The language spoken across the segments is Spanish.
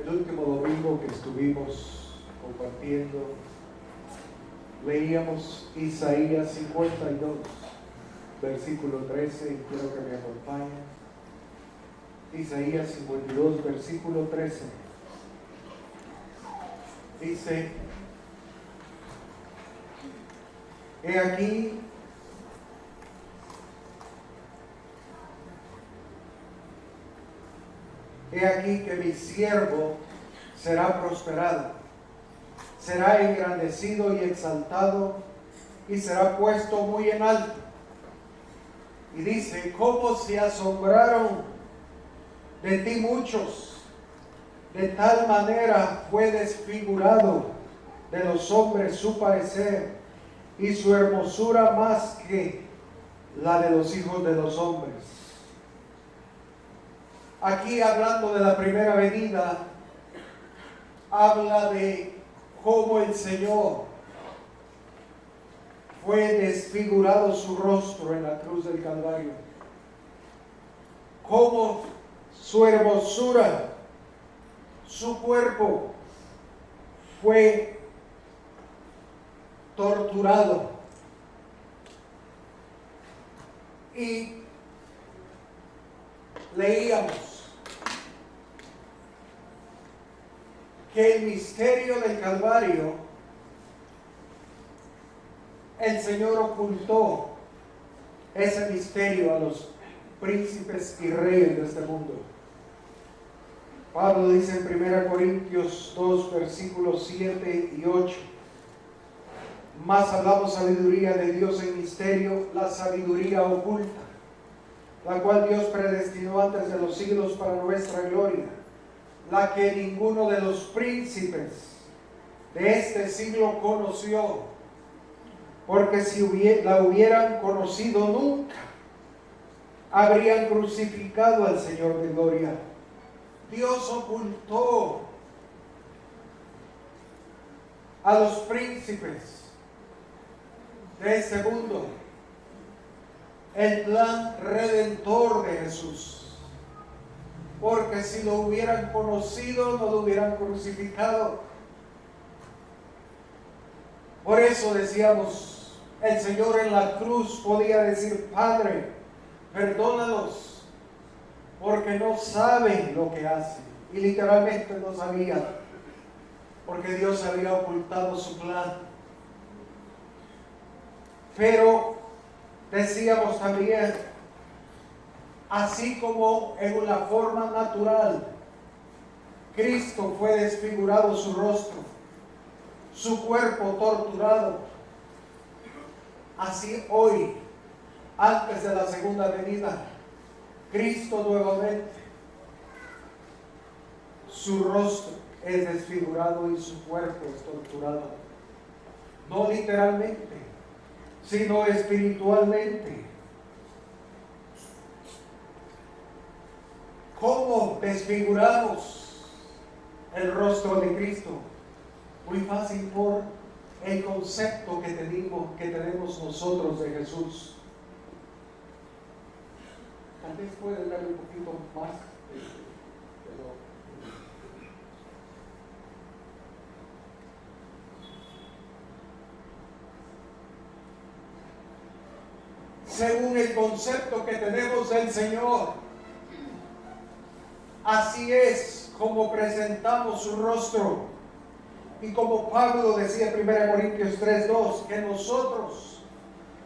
El último domingo que estuvimos compartiendo, leíamos Isaías 52, versículo 13, y quiero que me acompañen. Isaías 52, versículo 13. Dice: He aquí que mi siervo será prosperado, será engrandecido y exaltado, y será puesto muy en alto. Y dice: ¿cómo se asombraron de ti muchos? De tal manera fue desfigurado de los hombres su parecer, y su hermosura más que la de los hijos de los hombres. Aquí, hablando de la primera venida, habla de cómo el Señor fue desfigurado su rostro en la cruz del Calvario, cómo su hermosura, su cuerpo fue torturado, y leíamos que el misterio del Calvario, el Señor ocultó ese misterio a los príncipes y reyes de este mundo. Pablo dice en 1 Corintios 2, versículos 7 y 8: Mas hablamos sabiduría de Dios en misterio, la sabiduría oculta, la cual Dios predestinó antes de los siglos para nuestra gloria, la que ninguno de los príncipes de este siglo conoció, porque si la hubieran conocido nunca habrían crucificado al Señor de gloria. Dios ocultó a los príncipes de este mundo el plan redentor de Jesús, porque si lo hubieran conocido no lo hubieran crucificado. Por eso decíamos, el Señor en la cruz podía decir: Padre, perdónalos, porque no saben lo que hacen. Y literalmente no sabían, porque Dios había ocultado su plan. Pero decíamos también, así como en una forma natural Cristo fue desfigurado su rostro, su cuerpo torturado, así hoy, antes de la segunda venida, Cristo nuevamente, su rostro es desfigurado y su cuerpo es torturado. No literalmente, sino espiritualmente. ¿Cómo desfiguramos el rostro de Cristo? Muy fácil, por el concepto que tenemos nosotros de Jesús. Tal vez pueden darle un poquito más. Según el concepto que tenemos del Señor, así es como presentamos su rostro. Y como Pablo decía en 1 Corintios 3:2, que nosotros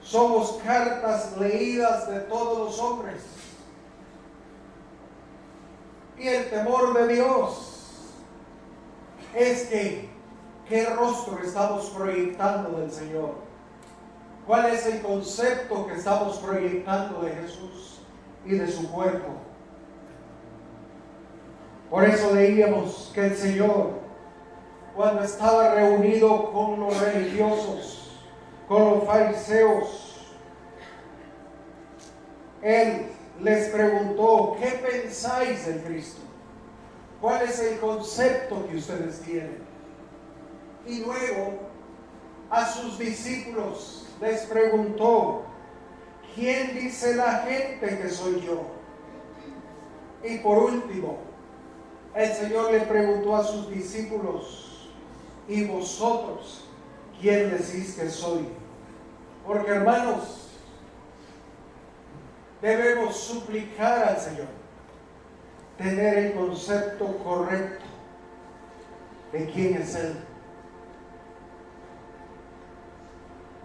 somos cartas leídas de todos los hombres. Y el temor de Dios es que, ¿qué rostro estamos proyectando del Señor? ¿Cuál es el concepto que estamos proyectando de Jesús y de su cuerpo? Por eso leíamos que el Señor, cuando estaba reunido con los religiosos, con los fariseos, Él les preguntó: ¿qué pensáis de Cristo? ¿Cuál es el concepto que ustedes tienen? Y luego a sus discípulos les preguntó: ¿quién dice la gente que soy yo? Y por último, el Señor le preguntó a sus discípulos: ¿y vosotros quién decís que soy? Porque, hermanos, debemos suplicar al Señor tener el concepto correcto de quién es Él.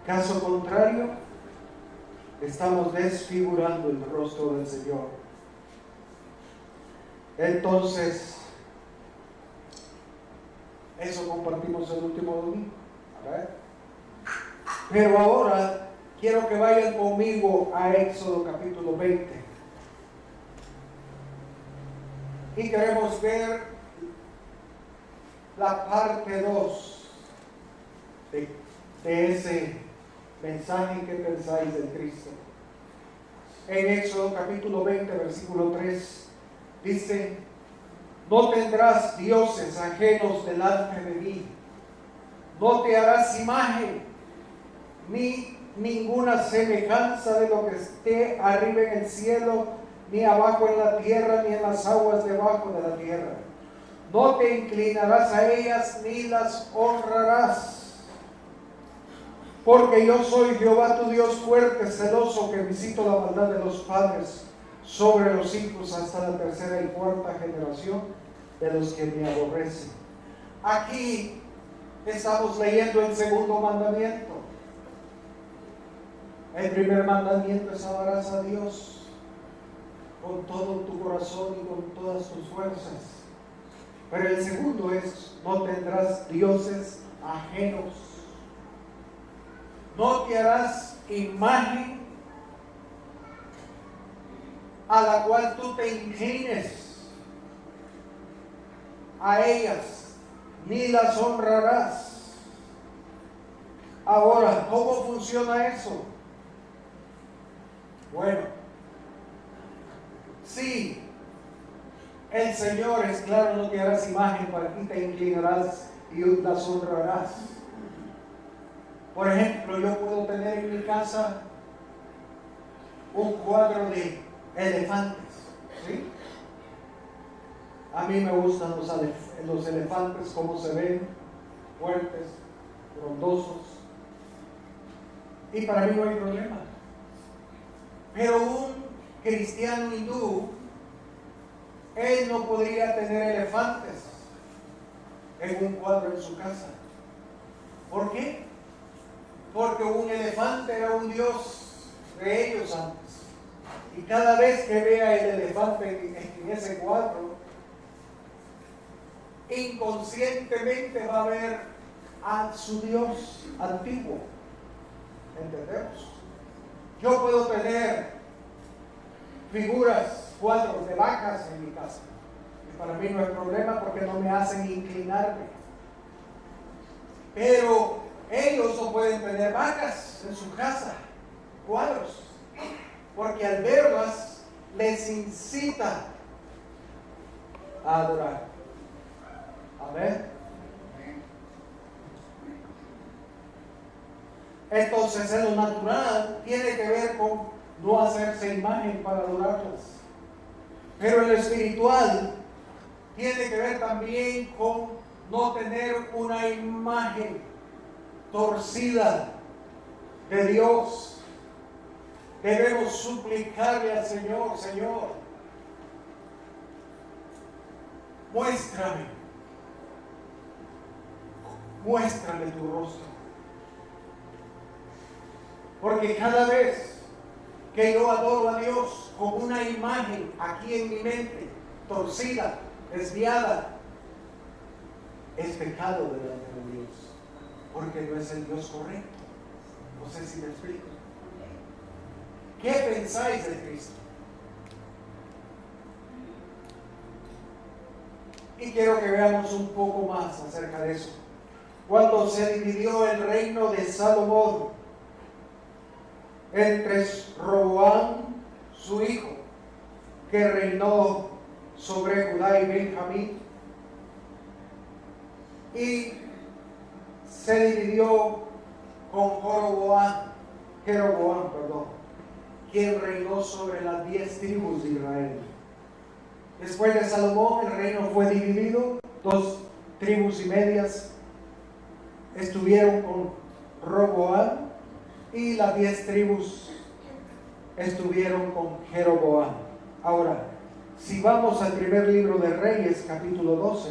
Caso contrario, estamos desfigurando el rostro del Señor. Entonces, eso compartimos el último domingo. A ver. Pero ahora quiero que vayan conmigo a Éxodo capítulo 20. Y queremos ver la parte 2 de ese mensaje que pensáis de Cristo. En Éxodo capítulo 20, versículo 3, dice: no tendrás dioses ajenos delante de mí, no te harás imagen, ni ninguna semejanza de lo que esté arriba en el cielo, ni abajo en la tierra, ni en las aguas debajo de la tierra. No te inclinarás a ellas, ni las honrarás. Porque yo soy Jehová tu Dios fuerte, celoso, que visito la maldad de los padres sobre los hijos hasta la tercera y cuarta generación de los que me aborrecen. Aquí estamos leyendo el segundo mandamiento. El primer mandamiento es: amarás a Dios con todo tu corazón y con todas tus fuerzas. Pero el segundo es: no tendrás dioses ajenos. No te harás imagen a la cual tú te inclines a ellas, ni las honrarás. Ahora, ¿cómo funciona eso? Bueno, sí, el Señor es claro: no te harás imagen para ti, te inclinarás y las honrarás. Por ejemplo, yo puedo tener en mi casa un cuadro de elefantes, ¿sí? A mí me gustan los elefantes, como se ven, fuertes, frondosos, y para mí no hay problema. Pero un cristiano hindú, él no podría tener elefantes en un cuadro en su casa. ¿Por qué? Porque un elefante era un dios de ellos antes. Y cada vez que vea el elefante en ese cuadro, inconscientemente va a ver a su dios antiguo. ¿Entendemos? Yo puedo tener figuras, cuadros de vacas en mi casa. Y para mí no es problema, porque no me hacen inclinarme. Pero ellos no pueden tener vacas en su casa, cuadros, porque al verlas les incita a adorar. Amén. Entonces, en lo natural tiene que ver con no hacerse imagen para adorarlas. Pero en lo espiritual tiene que ver también con no tener una imagen torcida de Dios. Debemos suplicarle al Señor: Señor, muéstrame tu rostro. Porque cada vez que yo adoro a Dios con una imagen aquí en mi mente, torcida, desviada, es pecado delante de Dios, porque no es el Dios correcto. No sé si me explico. ¿Qué pensáis de Cristo? Y quiero que veamos un poco más acerca de eso. Cuando se dividió el reino de Salomón entre Roboam, su hijo, que reinó sobre Judá y Benjamín, y se dividió con Jeroboam, quien reinó sobre las 10 tribus de Israel. Después de Salomón el reino fue dividido, 2 tribus y medias estuvieron con Roboam y las 10 tribus estuvieron con Jeroboam. Ahora, si vamos al primer libro de Reyes, capítulo 12,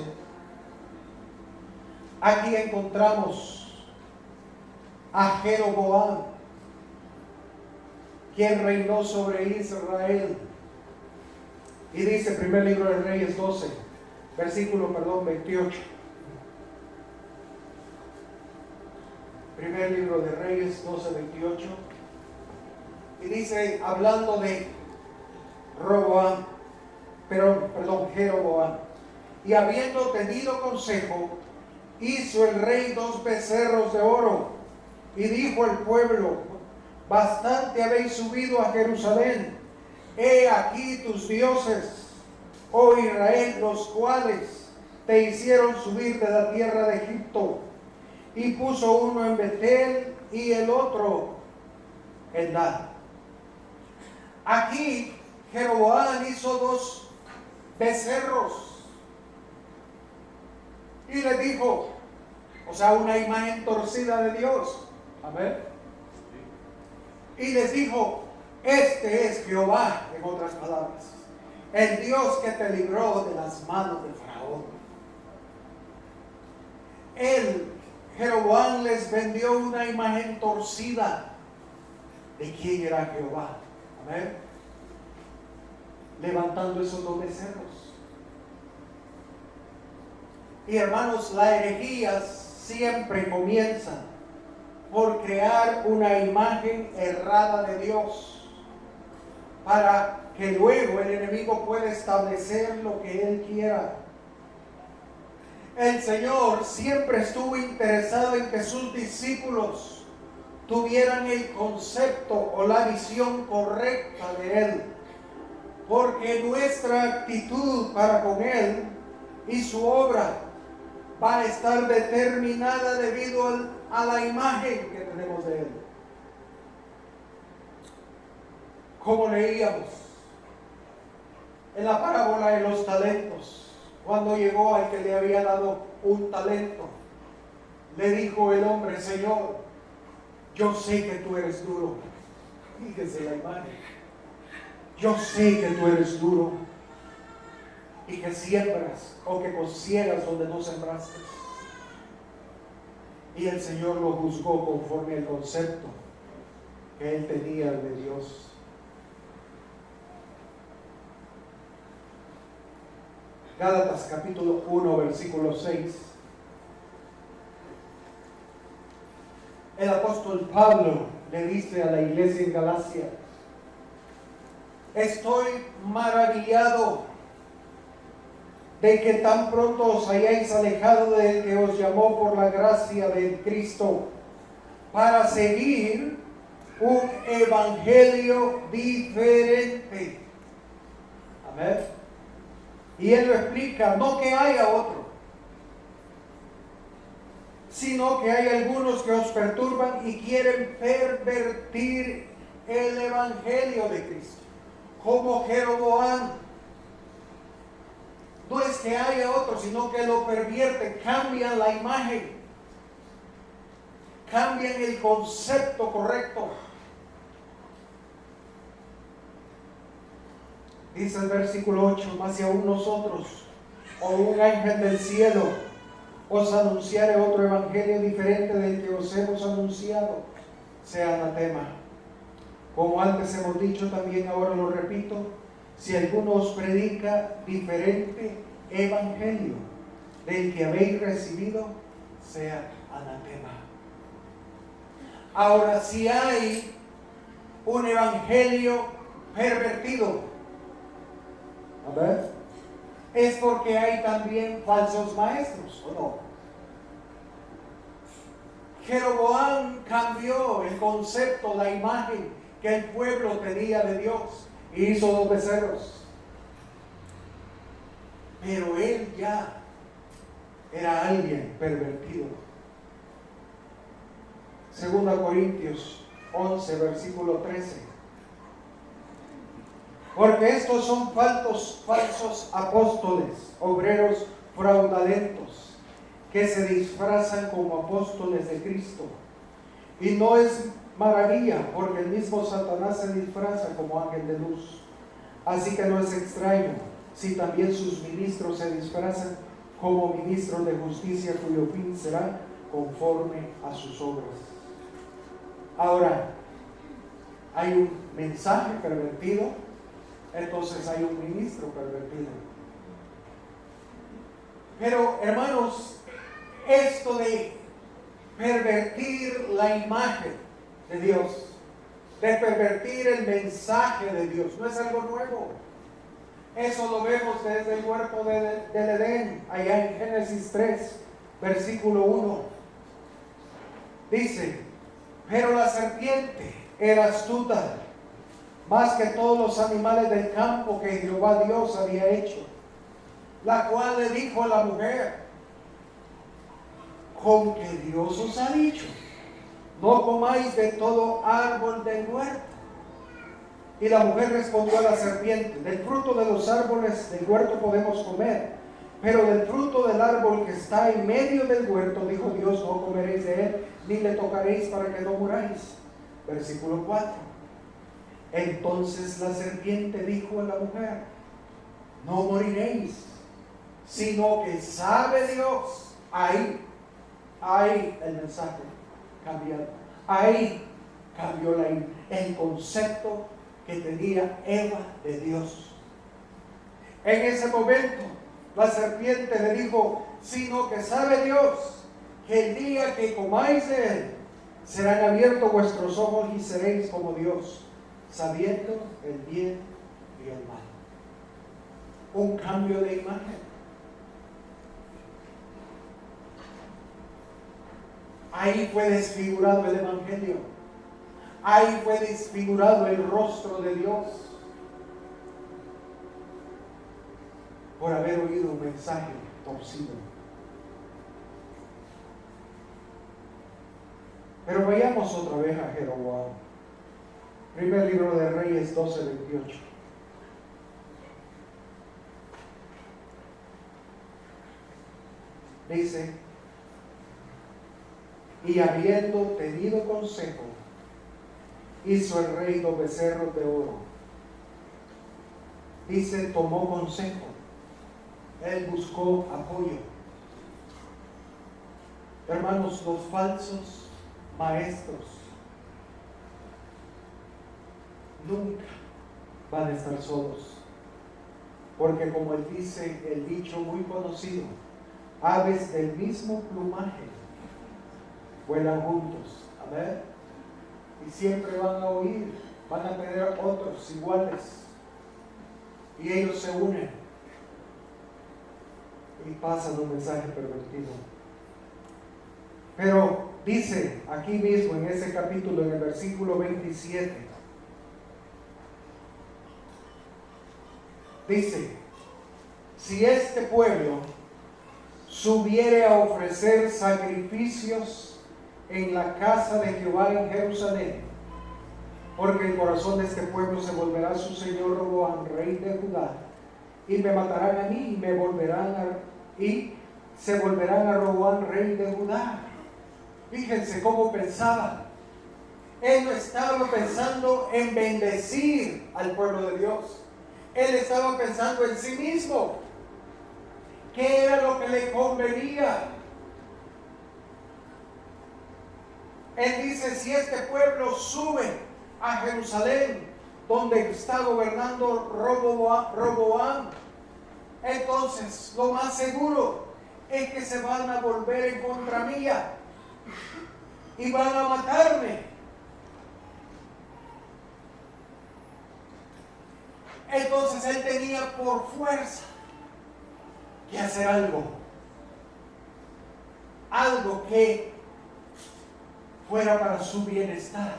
aquí encontramos a Jeroboam, quien reinó sobre Israel. Y dice, primer libro de Reyes 12, versículo 28. Primer libro de Reyes 12, 28. Y dice, hablando de Jeroboam. Y habiendo tenido consejo, hizo el rey 2 becerros de oro. Y dijo al pueblo, bastante habéis subido a Jerusalén. He aquí tus dioses, oh Israel, los cuales te hicieron subir de la tierra de Egipto. Y puso uno en Betel y el otro en Dan. Aquí Jeroboam hizo 2 becerros y le dijo, o sea, una imagen torcida de Dios. Amén. Y les dijo, este es Jehová, en otras palabras, el Dios que te libró de las manos de Faraón. Jeroboam les vendió una imagen torcida de quién era Jehová. Amén. Levantando esos 2 becerros. Y hermanos, las herejías siempre comienzan por crear una imagen errada de Dios, para que luego el enemigo pueda establecer lo que él quiera. El Señor siempre estuvo interesado en que sus discípulos tuvieran el concepto o la visión correcta de Él, porque nuestra actitud para con Él y su obra va a estar determinada debido a la imagen que tenemos de Él. Como leíamos en la parábola de los talentos, cuando llegó al que le había dado un talento, le dijo el hombre, Señor, yo sé que tú eres duro. Fíjese la imagen. Yo sé que tú eres duro y que siembras o que consiegas donde no sembraste. Y el Señor lo juzgó conforme al concepto que él tenía de Dios. Gálatas capítulo 1, versículo 6. El apóstol Pablo le dice a la iglesia en Galacia, estoy maravillado de que tan pronto os hayáis alejado del que os llamó por la gracia de Cristo para seguir un evangelio diferente. Amén. Y él lo explica, no que haya otro, sino que hay algunos que os perturban y quieren pervertir el evangelio de Cristo, como Jeroboam. No es que haya otro, sino que lo pervierten, cambian la imagen, cambian el concepto correcto. Dice el versículo 8, más si aún nosotros o un ángel del cielo os anunciare otro evangelio diferente del que os hemos anunciado, sea anatema. Como antes hemos dicho, también ahora lo repito, si alguno os predica diferente evangelio del que habéis recibido, sea anatema. Ahora, si hay un evangelio pervertido, a ver, es porque hay también falsos maestros, ¿o no? Jeroboam cambió el concepto, la imagen que el pueblo tenía de Dios y hizo 2 becerros. Pero él ya era alguien pervertido. 2 Corintios 11, versículo 13. Porque estos son falsos apóstoles, obreros fraudulentos, que se disfrazan como apóstoles de Cristo. Y no es maravilla, porque el mismo Satanás se disfraza como ángel de luz. Así que no es extraño si también sus ministros se disfrazan como ministros de justicia, cuyo fin será conforme a sus obras. Ahora, hay un mensaje pervertido, entonces hay un ministro pervertido. Pero, hermanos, esto de pervertir la imagen de Dios, de pervertir el mensaje de Dios, no es algo nuevo. Eso lo vemos desde el huerto del Edén, allá en Génesis 3, versículo 1. Dice: pero la serpiente era astuta, más que todos los animales del campo que Jehová Dios había hecho, la cual le dijo a la mujer: con que Dios os ha dicho, no comáis de todo árbol del huerto. Y la mujer respondió a la serpiente: del fruto de los árboles del huerto podemos comer, pero del fruto del árbol que está en medio del huerto, dijo Dios, no comeréis de él, ni le tocaréis para que no muráis. Versículo 4. Entonces la serpiente dijo a la mujer: no moriréis, sino que sabe Dios. Ahí el mensaje cambiado. Ahí cambió el concepto que tenía Eva de Dios. En ese momento la serpiente le dijo: sino que sabe Dios que el día que comáis de él, serán abiertos vuestros ojos y seréis como Dios, sabiendo el bien y el mal. Un cambio de imagen. Ahí fue desfigurado el Evangelio. Ahí fue desfigurado el rostro de Dios, por haber oído un mensaje torcido. Pero vayamos otra vez a Jeroboam. Primer libro de Reyes 12:28. Dice: y habiendo tenido consejo, hizo el rey 2 becerros de oro. Dice, tomó consejo. Él buscó apoyo. Hermanos, los falsos maestros nunca van a estar solos. Porque como él dice el dicho muy conocido, aves del mismo plumaje vuelan juntos. Amén. Y siempre van a oír, van a tener otros iguales. Y ellos se unen y pasan un mensaje pervertido. Pero dice aquí mismo en ese capítulo, en el versículo 27, dice: si este pueblo subiere a ofrecer sacrificios en la casa de Jehová en Jerusalén, porque el corazón de este pueblo se volverá a su señor Roboam, rey de Judá, y me matarán a mí, y se volverán a Roboam, rey de Judá. Fíjense cómo pensaba. Él no estaba pensando en bendecir al pueblo de Dios. Él estaba pensando en sí mismo. ¿Qué era lo que le convenía? Él dice: si este pueblo sube a Jerusalén, donde está gobernando Roboam, entonces lo más seguro es que se van a volver en contra mía y van a matarme. Entonces él tenía por fuerza que hacer algo que fuera para su bienestar.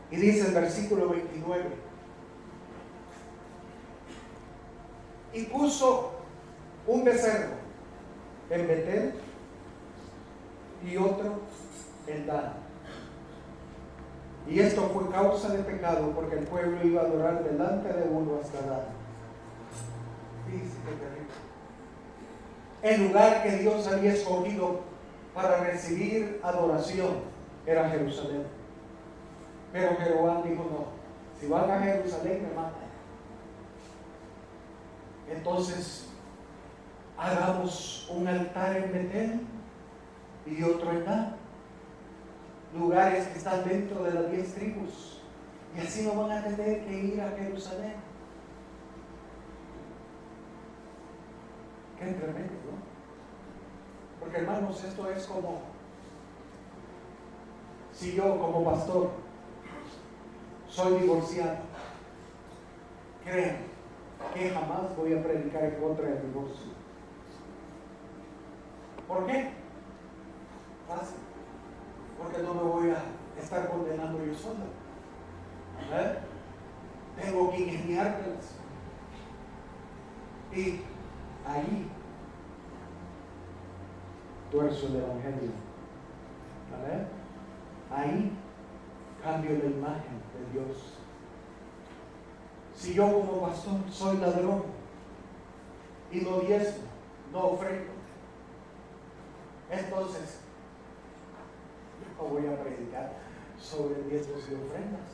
Y dice el versículo 29: y puso un becerro en Betel y otro en Dan. Y esto fue causa de pecado porque el pueblo iba a adorar delante de uno hasta Dan. Fíjense qué terrible. El lugar que Dios había escogido para recibir adoración era Jerusalén. Pero Jeroboam dijo: no, si van a Jerusalén me matan. Entonces hagamos un altar en Betel y otro en Dan, lugares que están dentro de las 10 tribus, y así no van a tener que ir a Jerusalén. Qué tremendo, ¿no? Porque, hermanos, esto es como si yo como pastor soy divorciado. Créanme que jamás voy a predicar en contra del divorcio. ¿Por qué? Fácil. Porque no me voy a estar condenando yo solo. Tengo que ingeniármelas. Y ahí tuerzo el evangelio. Ahí cambio la imagen de Dios. Si yo como pastor soy ladrón y no diezmo, no ofrendo, entonces yo voy a predicar sobre diezmos y ofrendas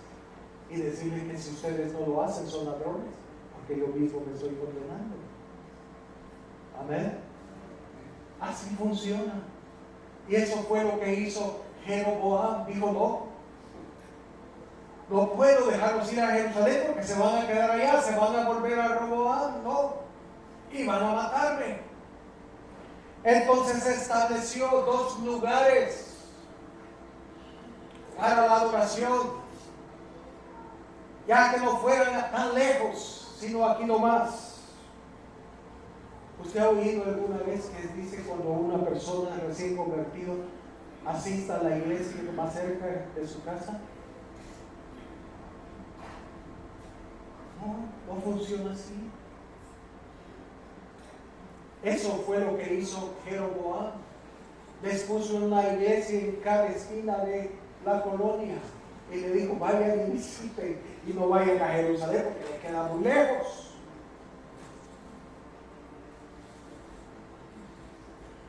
y decirles que si ustedes no lo hacen son ladrones, porque yo mismo me estoy condenando. Amén. Así funciona. Y eso fue lo que hizo Jeroboam. Dijo: no puedo dejarlos ir a Jerusalén porque se van a quedar allá, se van a volver a Roboam, no, y van a matarme. Entonces estableció 2 lugares para la adoración, ya que no fueran tan lejos, sino aquí nomás. ¿Usted ha oído alguna vez que dice cuando una persona recién convertido asista a la iglesia más cerca de su casa? No funciona así. Eso fue lo que hizo Jeroboam. Les puso una iglesia en cada esquina de la colonia y le dijo: vayan y visiten y no vayan a Jerusalén porque les queda muy lejos.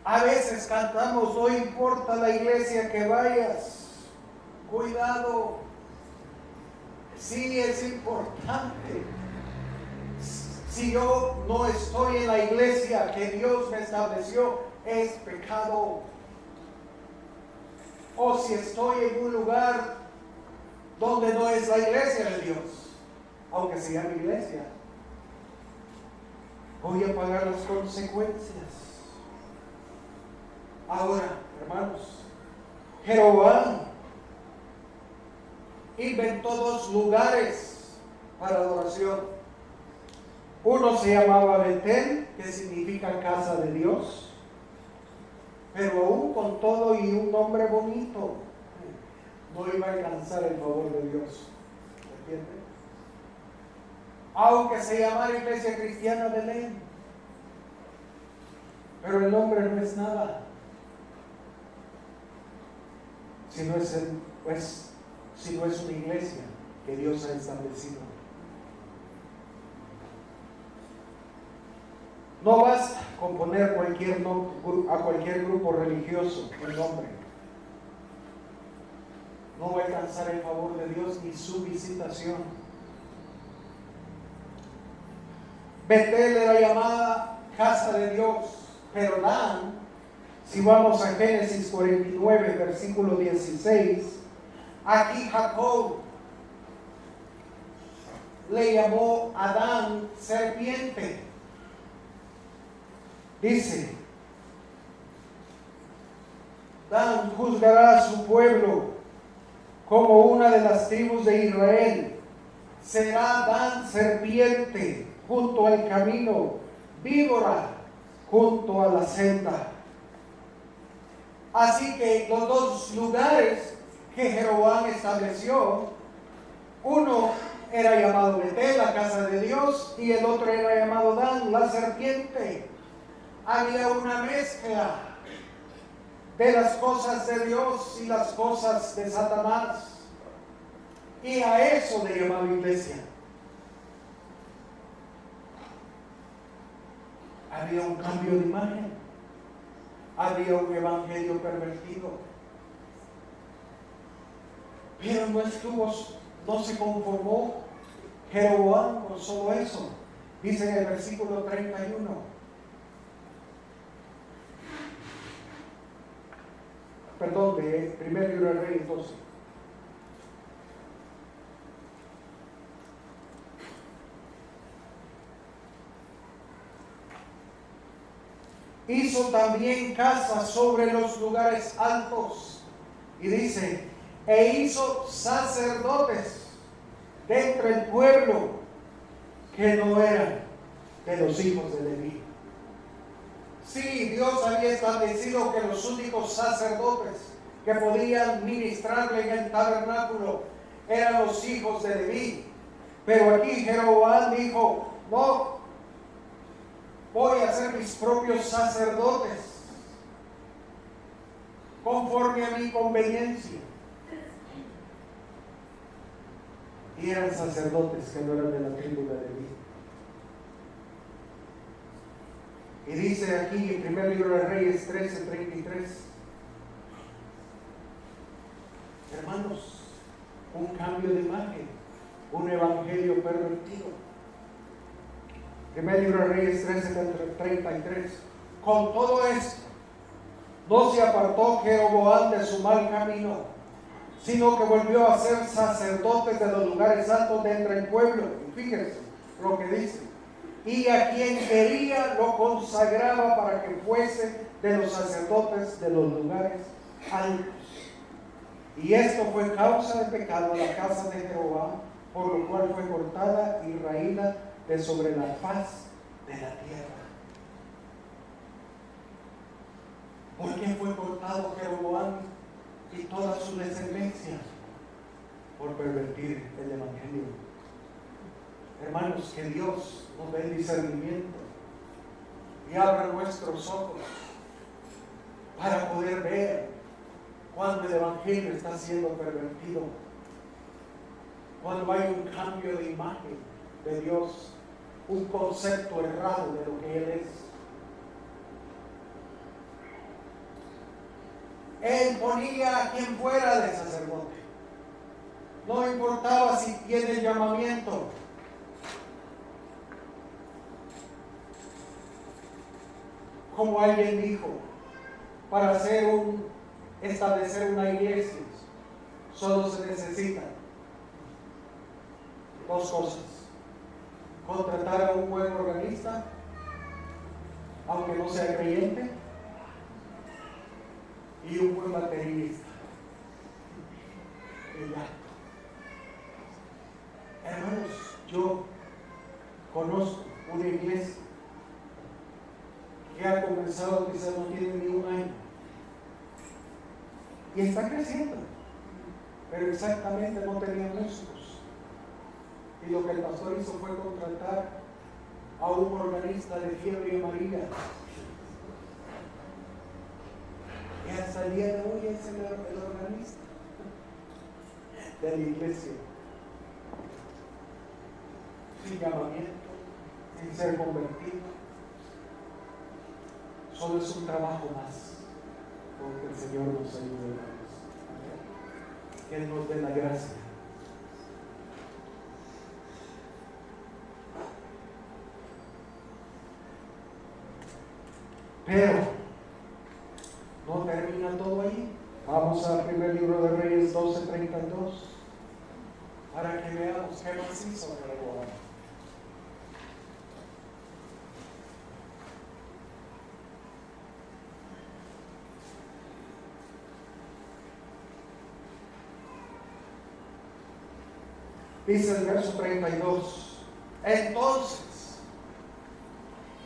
A veces cantamos: no importa la iglesia que vayas. Cuidado. Sí es importante. Si yo no estoy en la iglesia que Dios me estableció, es pecado. O si estoy en un lugar donde no es la iglesia de Dios, aunque se llame iglesia, voy a pagar las consecuencias. Ahora, hermanos, Jeroboam inventó 2 lugares para adoración. Uno se llamaba Betel, que significa casa de Dios, pero aún con todo y un nombre bonito, no iba a alcanzar el favor de Dios. ¿Entiende? Aunque se llamara Iglesia Cristiana de Belén, pero el nombre no es nada. Si no es una iglesia que Dios ha establecido. No basta con poner a cualquier grupo religioso el nombre. No va a alcanzar el favor de Dios ni su visitación. Betel era llamada casa de Dios, pero Dan, si vamos a Génesis 49, versículo 16, aquí Jacob le llamó a Dan serpiente. Dice: Dan juzgará a su pueblo como una de las tribus de Israel. Será Dan serpiente junto al camino, víbora junto a la senda. Así que los 2 lugares que Jeroboam estableció, uno era llamado Betel, la casa de Dios, y el otro era llamado Dan, la serpiente. Había una mezcla de las cosas de Dios y las cosas de Satanás. Y a eso le llamaba iglesia. Había un cambio de imagen. Había un evangelio pervertido. Pero no se conformó Jeroboam con solo eso. Dice en el versículo 31. Perdón, de primer libro del Rey 12. Hizo también casas sobre los lugares altos. Y dice, e hizo sacerdotes dentro del pueblo que no eran de los hijos de Leví. Sí, Dios había establecido que los únicos sacerdotes que podían ministrarle en el tabernáculo eran los hijos de Leví. Pero aquí Jeroboam dijo, no, voy a hacer mis propios sacerdotes conforme a mi conveniencia. Y eran sacerdotes que no eran de la tribu de Leví. Y dice aquí en primer libro de Reyes 13:33, hermanos, un cambio de imagen, un evangelio pervertido. Primer libro de Reyes 13:33, con todo esto, no se apartó Jeroboam de su mal camino, sino que volvió a ser sacerdote de los lugares altos dentro del pueblo. Y fíjense lo que dice. Y a quien quería lo consagraba para que fuese de los sacerdotes de los lugares altos. Y esto fue causa de pecado a la casa de Jehová, por lo cual fue cortada y raída de sobre la faz de la tierra. ¿Por qué fue cortado Jeroboam y toda su descendencia? Por pervertir el evangelio. Hermanos, que Dios nos dé el discernimiento y abra nuestros ojos para poder ver cuando el evangelio está siendo pervertido, cuando hay un cambio de imagen de Dios, un concepto errado de lo que Él es. Él ponía a quien fuera de sacerdote, no importaba si tiene el llamamiento. Como alguien dijo, para establecer una iglesia, solo se necesitan dos cosas: contratar a un buen organista, aunque no sea creyente, y un buen baterista. Y ya. Hermanos, yo conozco una iglesia que ha comenzado, quizás no tiene ni un año, y está creciendo, pero exactamente no tenía músicos, y lo que el pastor hizo fue contratar a un organista de fiebre amarilla, y hasta el día de hoy es el organista de la iglesia, sin llamamiento, sin ser convertido. Solo es un trabajo más, porque el Señor nos ayude, hermanos. Que Él nos dé la gracia. Pero no termina todo ahí. Vamos al primer libro de Reyes 12:32 para que veamos qué más hizo Jeroboam. Dice el verso 32, entonces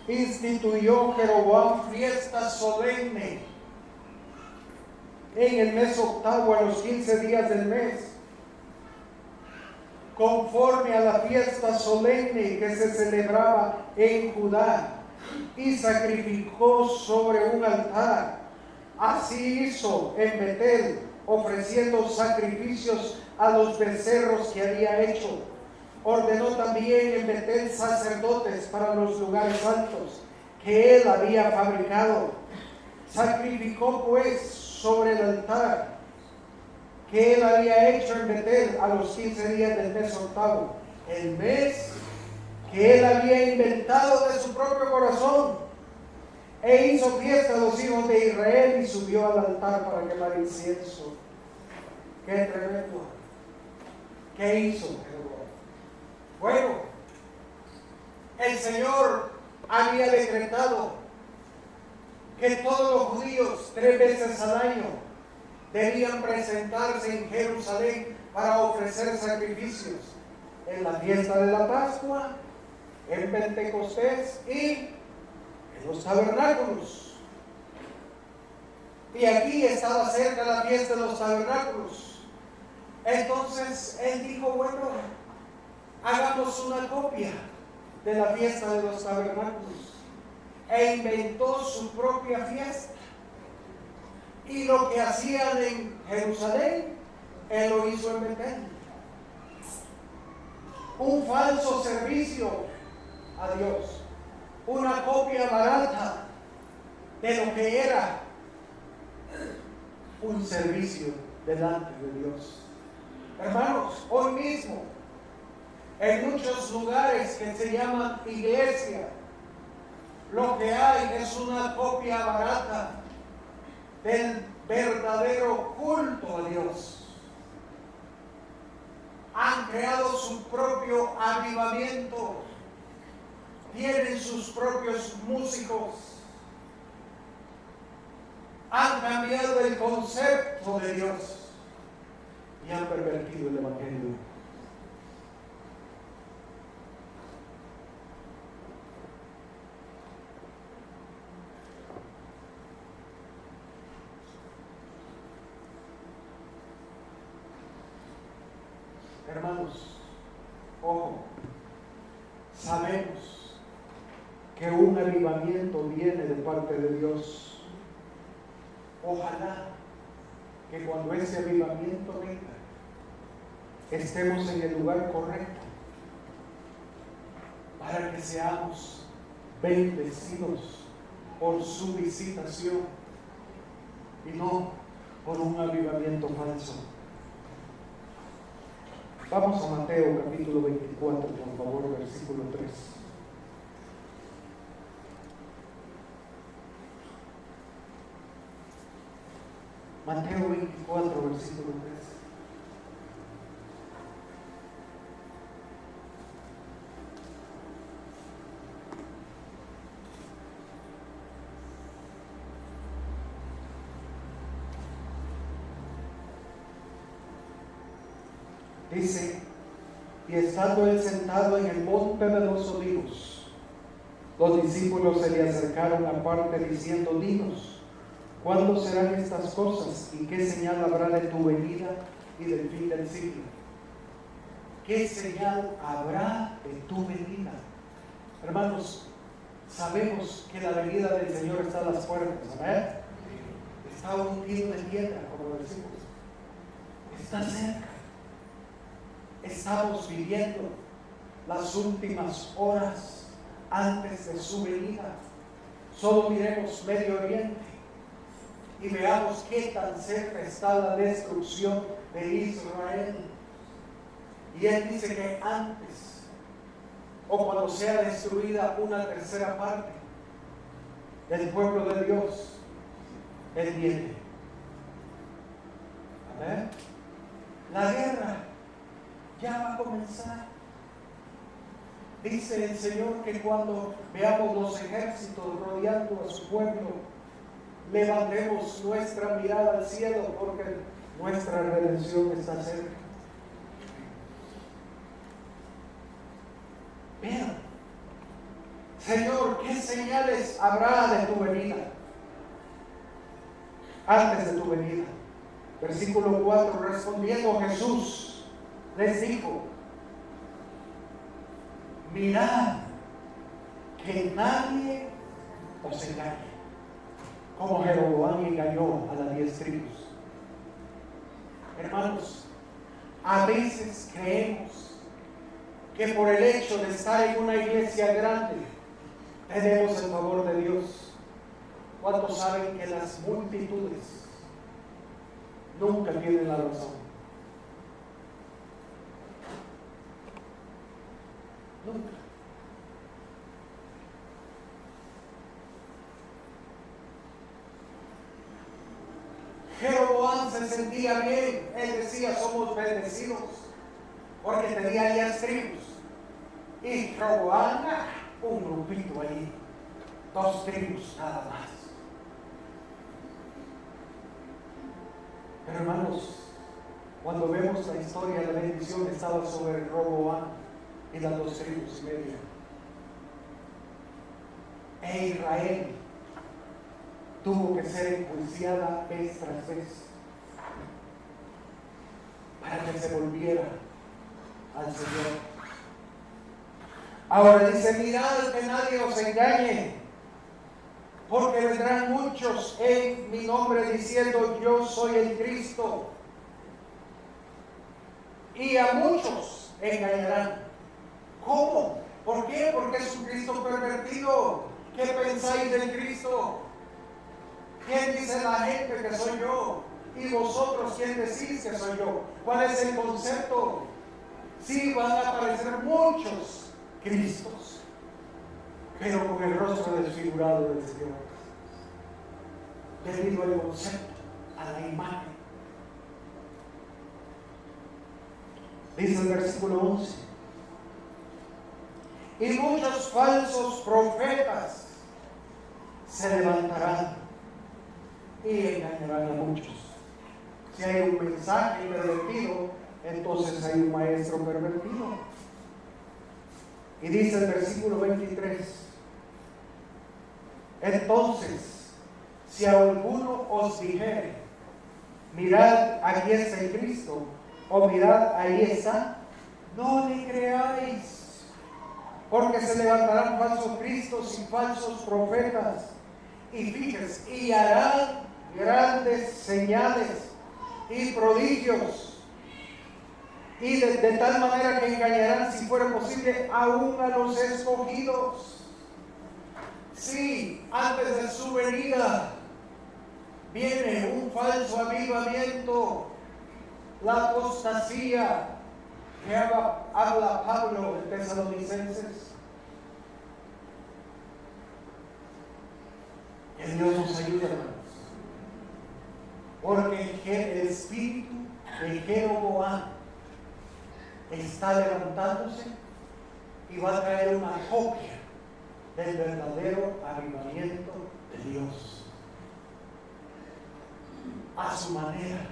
instituyó Jeroboam fiesta solemne en el mes octavo, a los 15 días del mes, conforme a la fiesta solemne que se celebraba en Judá, y sacrificó sobre un altar. Así hizo en Betel, ofreciendo sacrificios a los becerros que había hecho. Ordenó también en Betel sacerdotes para los lugares altos que él había fabricado. Sacrificó pues sobre el altar que él había hecho en Betel a los 15 días del mes octavo, el mes que él había inventado de su propio corazón, e hizo fiesta a los hijos de Israel y subió al altar para quemar incienso. ¡Qué tremendo! ¿Qué hizo? Bueno, el Señor había decretado que todos los judíos 3 veces al año debían presentarse en Jerusalén para ofrecer sacrificios en la fiesta de la Pascua, en Pentecostés y en los tabernáculos. Y aquí estaba cerca la fiesta de los tabernáculos. Entonces él dijo, bueno, hagamos una copia de la fiesta de los tabernáculos, e inventó su propia fiesta. Y lo que hacían en Jerusalén, él lo hizo en Betel. Un falso servicio a Dios, una copia barata de lo que era un servicio delante de Dios. Hermanos, hoy mismo, en muchos lugares que se llaman iglesia, lo que hay es una copia barata del verdadero culto a Dios. Han creado su propio avivamiento, tienen sus propios músicos, han cambiado el concepto de Dios y han pervertido el evangelio. Hermanos, ojo, sabemos que un avivamiento viene de parte de Dios. Ojalá que cuando ese avivamiento venga, estemos en el lugar correcto para que seamos bendecidos por su visitación y no por un avivamiento falso. Vamos a Mateo capítulo 24, por favor, versículo 3. Mateo 24, versículo 3. Dice, y estando él sentado en el monte de los olivos, los discípulos se le acercaron aparte diciendo, dinos, ¿cuándo serán estas cosas y qué señal habrá de tu venida y del fin del siglo? ¿Qué señal habrá de tu venida? Hermanos, sabemos que la venida del Señor está a las puertas, ¿verdad? Está un tiro de piedra, como decimos. Está cerca. Estamos viviendo las últimas horas antes de su venida. Solo miremos Medio Oriente y veamos qué tan cerca está la destrucción de Israel. Y él dice que antes, o cuando sea destruida una tercera parte del pueblo de Dios, él viene. Amén. La guerra ya va a comenzar. Dice el Señor que cuando veamos los ejércitos rodeando a su pueblo, levantemos nuestra mirada al cielo, porque nuestra redención está cerca. Pero, Señor, ¿qué señales habrá de tu venida? Antes de tu venida. Versículo 4, respondiendo Jesús les dijo, mirad que nadie os engañe, como Jeroboam engañó a las 10 tribus. Hermanos, A veces creemos que por el hecho de estar en una iglesia grande tenemos el favor de Dios. ¿Cuántos saben que las multitudes nunca tienen la razón? Nunca. Jeroboam se sentía bien. Él decía: somos bendecidos porque tenía 10 tribus. Y Jeroboam, un grupito ahí, 2 tribus nada más. Pero hermanos, cuando vemos la historia, la bendición estaba sobre Roboam y las 2 tribus y media. E Israel tuvo que ser enjuiciada vez tras vez para que se volviera al Señor. Ahora dice: mirad que nadie os engañe, porque vendrán muchos en mi nombre diciendo: yo soy el Cristo, y a muchos engañarán. ¿Cómo? ¿Por qué? Porque es un Cristo pervertido. ¿Qué pensáis del Cristo? ¿Quién dice la gente que soy yo? ¿Y vosotros quién decís que soy yo? ¿Cuál es el concepto? Sí, van a aparecer muchos Cristos, pero con el rostro desfigurado del Señor, debido al concepto, a la imagen. Dice el versículo 11: y muchos falsos profetas se levantarán y engañarán a muchos. Si hay un mensaje pervertido, entonces hay un maestro pervertido. Y dice el versículo 23: entonces, si alguno os dijere: mirad, aquí está el Cristo, o mirad, ahí está, no le creáis, porque se levantarán falsos cristos y falsos profetas, y fíjense, y harán grandes señales y prodigios, y de tal manera que engañarán, si fuera posible, aún a los escogidos. Sí, antes de su venida viene un falso avivamiento, la apostasía que habla Pablo en Tesalonicenses. Que Dios nos ayude, hermanos, porque el espíritu de Jeroboam está levantándose y va a traer una copia del verdadero avivamiento de Dios a su manera.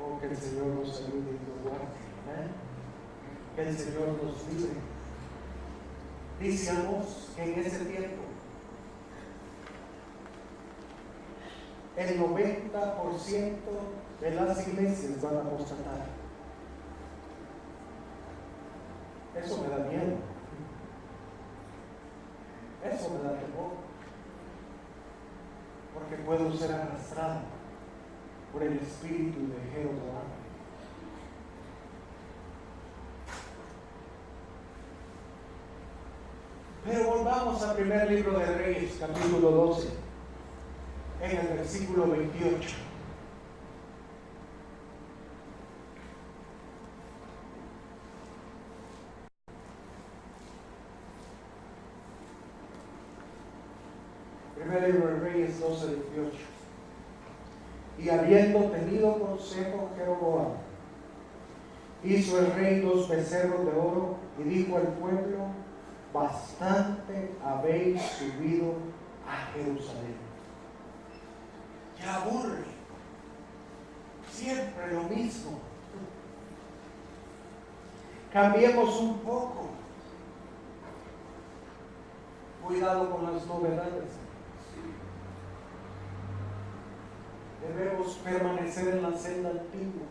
Oh, que el Señor nos ayude y nos guarde. ¿Eh? Que el Señor nos libre. Dice Amós que en ese tiempo el 90% de las iglesias van a apostatar. Eso me da miedo. Eso me da temor. Porque puedo ser arrastrado por el espíritu de Jeroboam. Pero volvamos al primer libro de Reyes, capítulo 12, en el versículo 28. Primer libro de Reyes 12, 28. Y habiendo tenido consejo Jeroboam, hizo el rey 2 becerros de oro y dijo al pueblo: bastante habéis subido a Jerusalén. Ya aburre, siempre lo mismo. Cambiemos un poco. Cuidado con las novedades. Debemos permanecer en la senda antigua,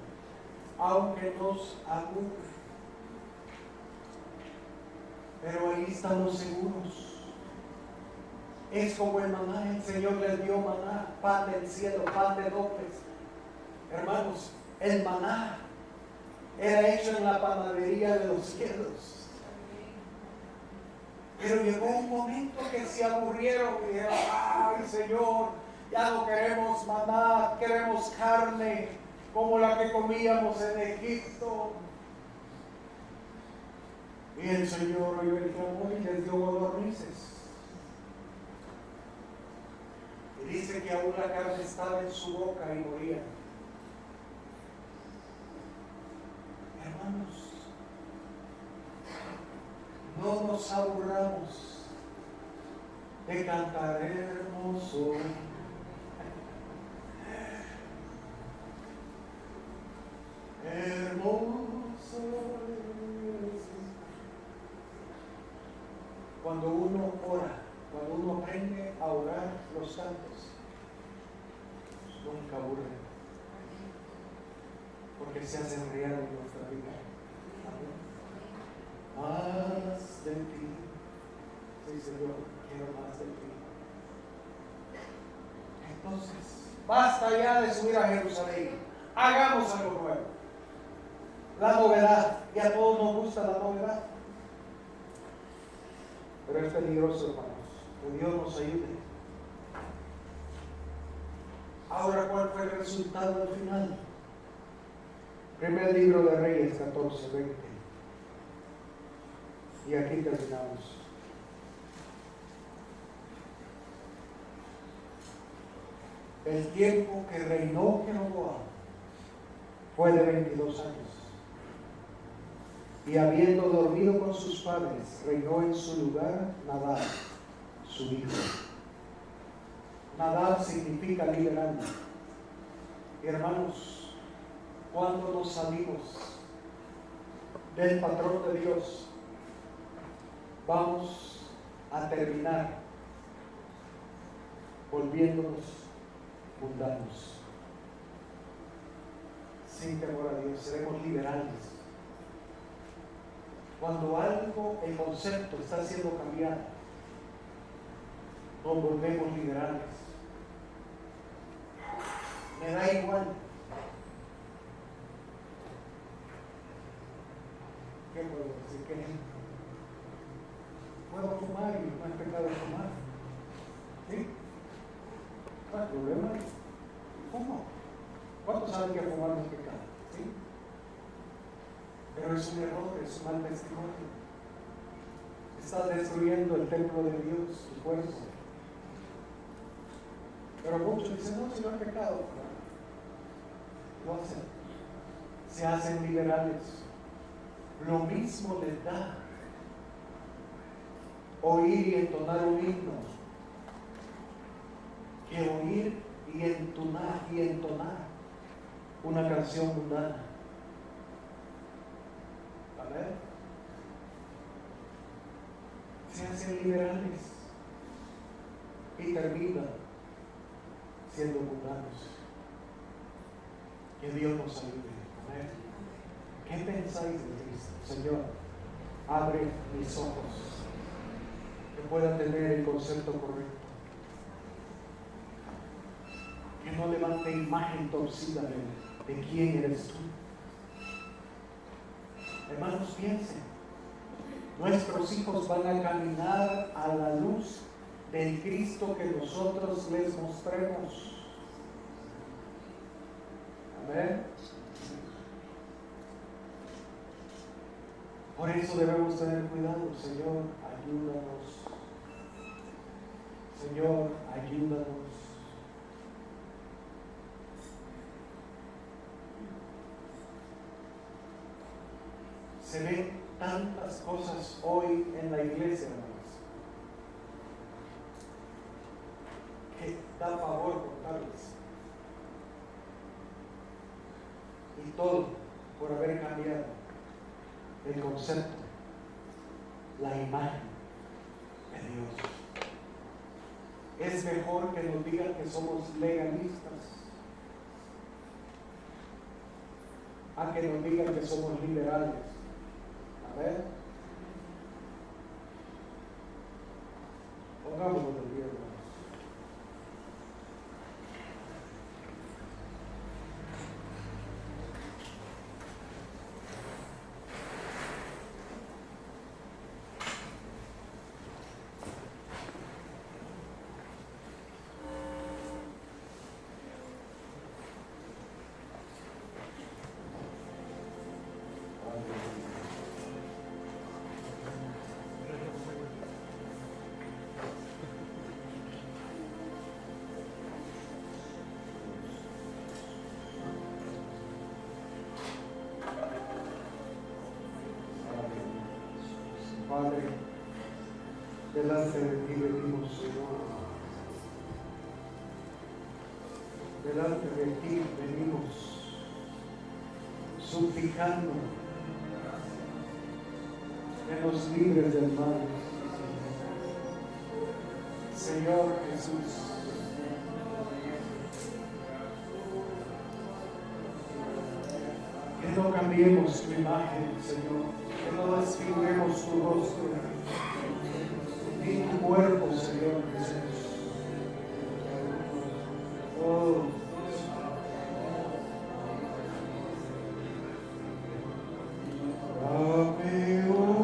aunque nos aburre. Pero ahí estamos seguros. Es como el maná. El Señor les dio maná, pan del cielo, pan de dotes. Hermanos, el maná era hecho en la panadería de los cielos. Pero llegó un momento que se aburrieron y dijeron: ay, Señor, ya no queremos maná, queremos carne como la que comíamos en Egipto. Y el Señor oyó el clamor y les dio codornices. Y dice que aún la carne estaba en su boca y moría. Hermanos, no nos aburramos de cantar hermoso. Hermoso eres. Cuando uno ora, cuando uno aprende a orar los cantos, nunca aburre, porque se hacen real en nuestra vida. Más de ti. Sí, Señor, quiero más de ti. Entonces, basta ya de subir a Jerusalén. Hagamos algo nuevo. La novedad. Y a todos nos gusta la novedad. Pero es peligroso, hermanos. Que Dios nos ayude. Ahora, ¿cuál fue el resultado al final? Primer libro de Reyes 14:20. Y aquí terminamos. El tiempo que reinó Jeroboam fue de 22 años. Y habiendo dormido con sus padres, reinó en su lugar Nadab, su hijo. Nadab significa liberando. Y hermanos, cuando nos salimos del patrón de Dios, vamos a terminar volviéndonos mundanos. Sin temor a Dios, seremos liberales. Cuando algo, el concepto está siendo cambiado, nos volvemos liberales. Me da igual. ¿Qué puedo decir? ¿Qué? Puedo fumar y no es pecado fumar. ¿Sí? No hay problema. Fumo. ¿Cuántos saben que fumar no es pecado? ¿Sí? Pero es un error, es un mal testimonio. Estás destruyendo el templo de Dios, tu cuerpo. Pero muchos dicen: no, si no es pecado. Lo hacen. Se hacen liberales. Lo mismo les da oír y entonar un himno que oír y entonar una canción mundana. A ver, se hacen liberales y terminan siendo mundanos. Que Dios nos ayude. A ver, ¿qué pensáis de Cristo? Señor, abre mis ojos, que pueda tener el concepto correcto, que no levante imagen torcida de quién eres tú. Hermanos, piensen, nuestros hijos van a caminar a la luz del Cristo que nosotros les mostremos. Amén. Por eso debemos tener cuidado. Señor, ayúdanos. Señor, ayúdanos. Se ven tantas cosas hoy en la iglesia, hermanos, que da pavor contarles. Y todo por haber cambiado el concepto, la imagen de Dios. Es mejor que nos digan que somos legalistas a que nos digan que somos liberales. A ver, pongámonos de pie, hermanos. Padre, delante de ti venimos, Señor. Delante de ti venimos suplicando que nos libres del mal. Señor Jesús, que no cambiemos tu imagen, Señor, que no desfiguremos tu rostro ni tu cuerpo, Señor Jesús. Oh, dame oh,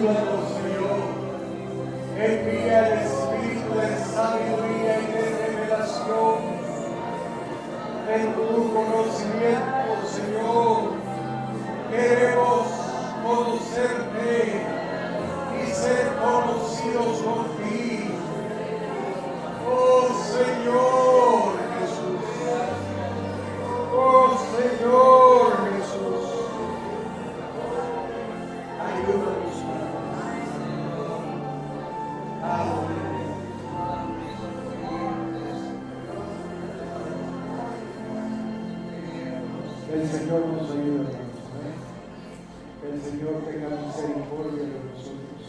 Ayúdanos, Señor. Envía el espíritu de sabiduría y de revelación en tu conocimiento, Señor. Queremos conocerte y ser conocidos por ti. Oh Señor Jesús. Oh Señor Jesús. Ayúdanos. Que el Señor nos ayude, hermanos. Que el Señor tenga misericordia de nosotros.